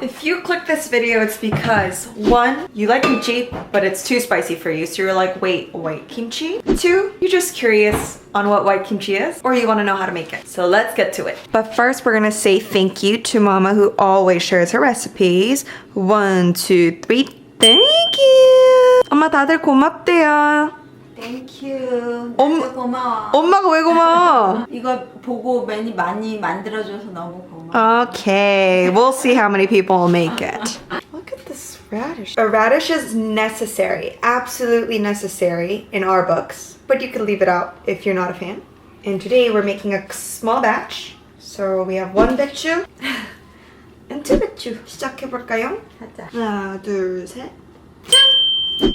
If you click this video, it's because 1, you like kimchi, but it's too spicy for you. So you're like, wait, white kimchi? 2, you're just curious on what white kimchi is, or you want to know how to make it. So let's get to it. But first, we're gonna say thank you to Mama, who always shares her recipes. 1, 2, 3. Thank you. 엄마 다들 고맙대요. Thank you. 엄- 고마워. 엄마가 왜 고마워? 이거 보고 많이 만들어줘서 너무 고마워. Okay, we'll see how many people will make it. Look at this radish. A radish is necessary, absolutely necessary in our books, but you can leave it out if you're not a fan. And today we're making a small batch. So we have 1 배추 and 2 배추. 시작해볼까요? 하자. 하나, 둘, 셋.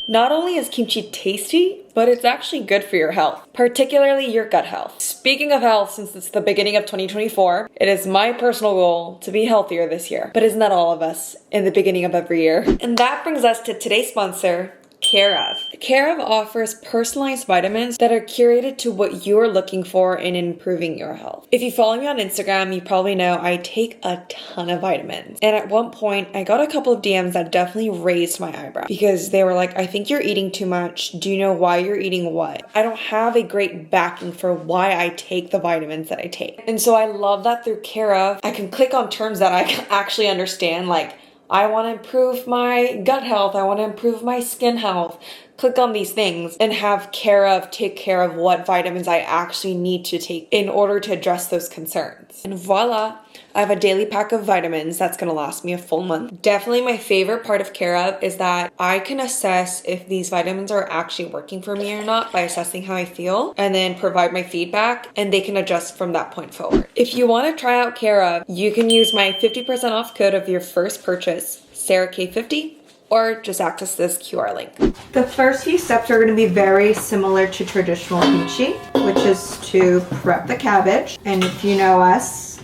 Not only is kimchi tasty, but it's actually good for your health, particularly your gut health. Speaking of health, since it's the beginning of 2024, it is my personal goal to be healthier this year. But isn't that all of us in the beginning of every year? And that brings us to today's sponsor, Caraway. Caraway offers personalized vitamins that are curated to what you're looking for in improving your health. If you follow me on Instagram, you probably know I take a ton of vitamins. And at one point, I got a couple of DMs that definitely raised my eyebrow because they were like, I think you're eating too much. Do you know why you're eating what? I don't have a great backing for why I take the vitamins that I take. And so I love that through Caraway, I can click on terms that I can actually understand, like, I want to improve my gut health. I want to improve my skin health. Click on these things and have Caraway take care of what vitamins I actually need to take in order to address those concerns. And voila, I have a daily pack of vitamins that's going to last me a full month. Definitely my favorite part of Caraway is that I can assess if these vitamins are actually working for me or not by assessing how I feel and then provide my feedback, and they can adjust from that point forward. If you want to try out Caraway, you can use my 50% off code of your first purchase, SarahK50, or just access this QR link. The first few steps are going to be very similar to traditional kimchi, which is to prep the cabbage. And if you know us,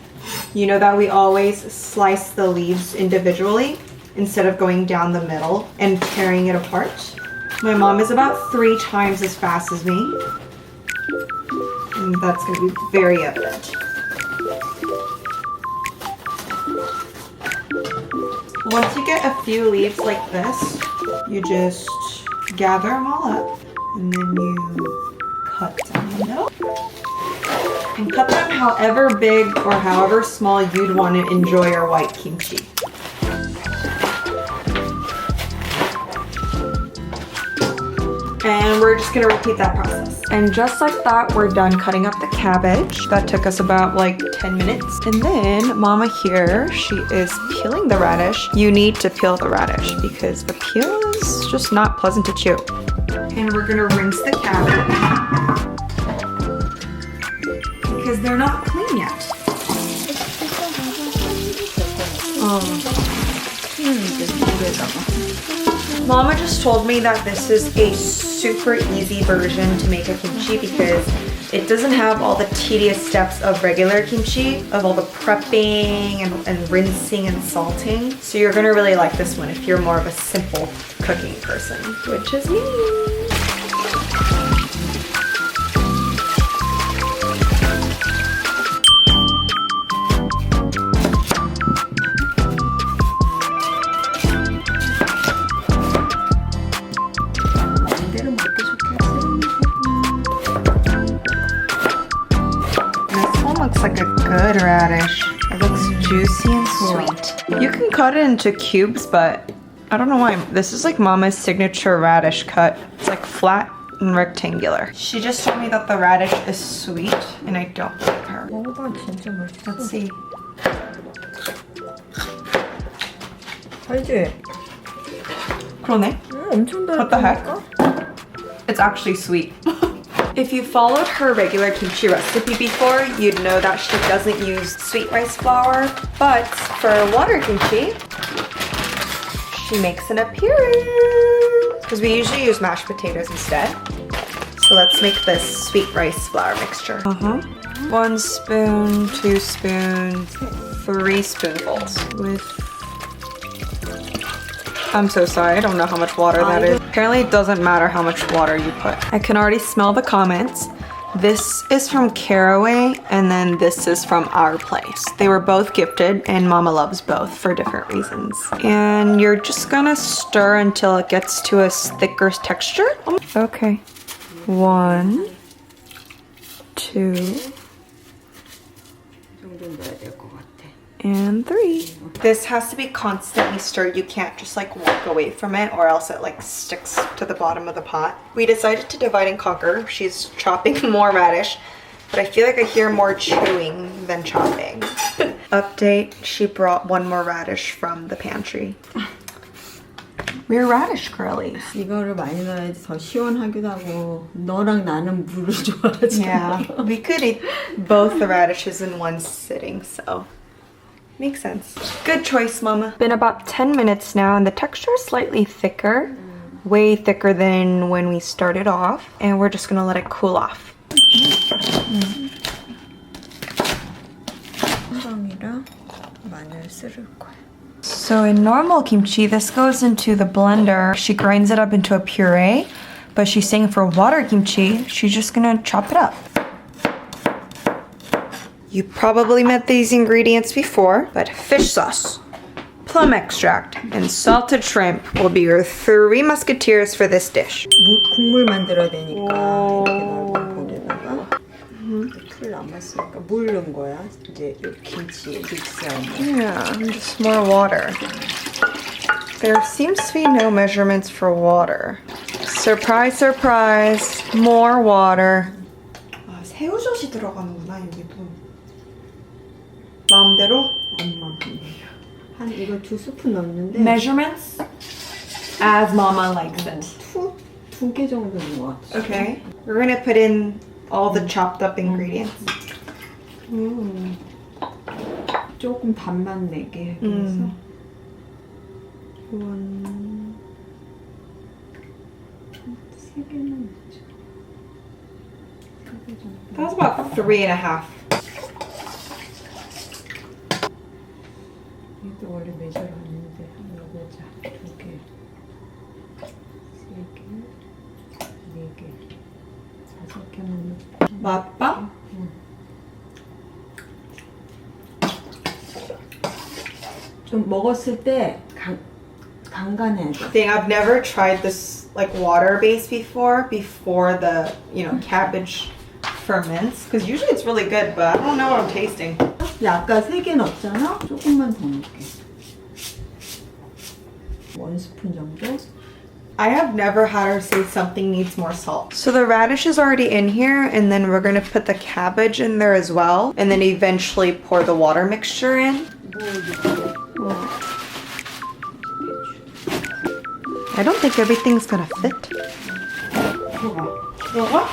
you know that we always slice the leaves individually instead of going down the middle and tearing it apart. My mom is about 3 times as fast as me, and that's going to be very evident. Once you get a few leaves like this, you just gather them all up and then you cut down the middle. And cut them however big or however small you'd want to enjoy your white kimchi. And we're just gonna repeat that process. And just like that, we're done cutting up the cabbage. That took us about like 10 minutes. And then Mama here, she is peeling the radish. You need to peel the radish because the peel is just not pleasant to chew. And we're gonna rinse the cabbage because they're not clean yet. Mama just told me that this is a super easy version to make a kimchi because it doesn't have all the tedious steps of regular kimchi, of all the prepping and rinsing and salting. So you're gonna really like this one if you're more of a simple cooking person, which is me. Looks like a good radish. It looks juicy and sweet. You can cut it into cubes, but I don't know why. This is like Mama's signature radish cut. It's like flat and rectangular. She just told me that the radish is sweet, and I don't like her. Let's see. 알지? 그러네. 엄청 달아. What the heck? It's actually sweet. If you followed her regular kimchi recipe before, you'd know that she doesn't use sweet rice flour, but for water kimchi, she makes an appearance. Because we usually use mashed potatoes instead. So let's make this sweet rice flour mixture. 1 spoon, 2 spoons, 3 spoonfuls with... I'm so sorry, I don't know how much water that is. Apparently it doesn't matter how much water you put. I can already smell the comments. This is from Caraway, and then this is from our place. They were both gifted, and Mama loves both for different reasons. And you're just gonna stir until it gets to a thicker texture. Okay. 1, 2, and 3. This has to be constantly stirred. You can't just like walk away from it or else it like sticks to the bottom of the pot. We decided to divide and conquer. She's chopping more radish, but I feel like I hear more chewing than chopping. Update, she brought one more radish from the pantry. We're radish girlies. 이거를 많이 넣어야지 더 시원하기도 하고 너랑 나는 물을 좋아하잖아. Yeah, we could eat both the radishes in one sitting, so makes sense. Good choice, Mama. Been about 10 minutes now, and the texture is slightly thicker, way thicker than when we started off, and we're just gonna let it cool off. 호박이랑 마늘 쓸을 거야. So in normal kimchi, this goes into the blender. She grinds it up into a puree, but she's saying for water kimchi, she's just gonna chop it up. You probably met these ingredients before, but fish sauce, plum extract, and salted shrimp will be your 3 musketeers for this dish. 국물 만들어야 되니까 이렇게 넓은 볼에다가 풀 남았으니까 물 넣은 거야. 이제 이 김치 믹스하면. Yeah, just more water. There seems to be no measurements for water. Surprise, surprise, more water. 아, 새우젓이 들어가는구나, 여기도. 마음대로? 한 이거 2스푼 넣는데 Measurements? As Mama likes it. 2개 정도 넣은 것 같아. Okay. We're gonna put in all the chopped up ingredients. 조금 단맛 내게 해서. 세 개는 넣죠. That was about 3.5. 이것도 원래 메저를 하는데 한번 넣어보자. 2개, 3개, 4개, 5개만 넣고. 맛봐? 좀 먹었을 때 간간해야 돼. Thing, I've never tried this like water base before the cabbage ferments, because usually it's really good, but I don't know what I'm tasting. 아까 3개 넣었잖아? 조금만 더 넣을게. 1스푼 정도? I have never had her say something needs more salt. So the radish is already in here, and then we're gonna put the cabbage in there as well, and then eventually pour the water mixture in. I don't think everything's gonna fit. 들어가?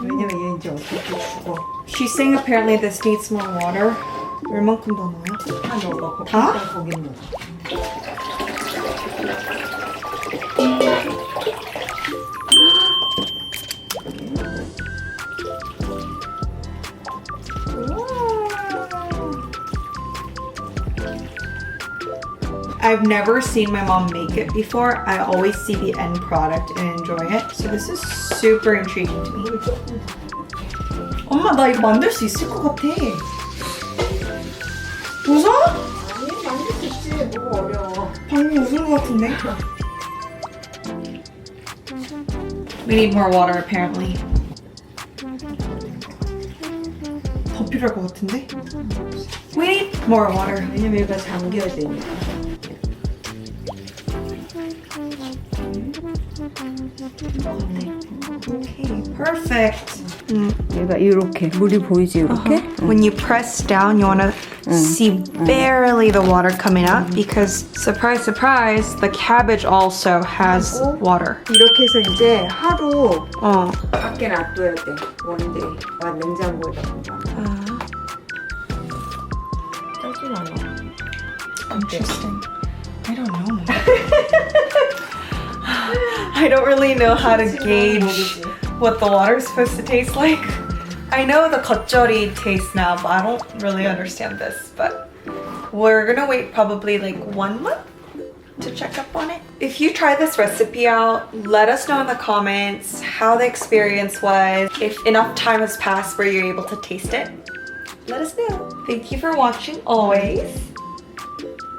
왜냐면 얘 이제 어떻게 죽어. She's saying apparently this needs more water. 얼만큼 더 넣어요? 다 넣어봐. 다? 거긴 넣어. I've never seen my mom make it before. I always see the end product and enjoy it. So this is super intriguing to me. 엄마, 나 이거 만들 수 있을 것 같아. 웃어? 아니 만들 수 있지. 뭐가 어려워. 방금 웃은 것 같은데? We need more water apparently. 더 필요할 것 같은데? We need more water. 왜냐면 얘가 잠겨야 되니까. Okay, perfect. 얘가 이렇게 물이 보이지 이렇게? When you press down, you want to see barely the water coming up because, surprise, surprise, the cabbage also has water. 이렇게 해서 이제 하루 어. 밖에 놔둬야 돼. 원데이. 냉장고에다 보관. 짜진 않아. Interesting. I don't know. I don't really know how to gauge what the water's supposed to taste like. I know the 겉절이 taste now, but I don't really understand this. But we're gonna wait probably like 1 month to check up on it. If you try this recipe out, let us know in the comments how the experience was. If enough time has passed where you're able to taste it, let us know. Thank you for watching always.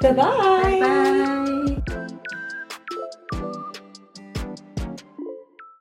Bye-bye. Bye.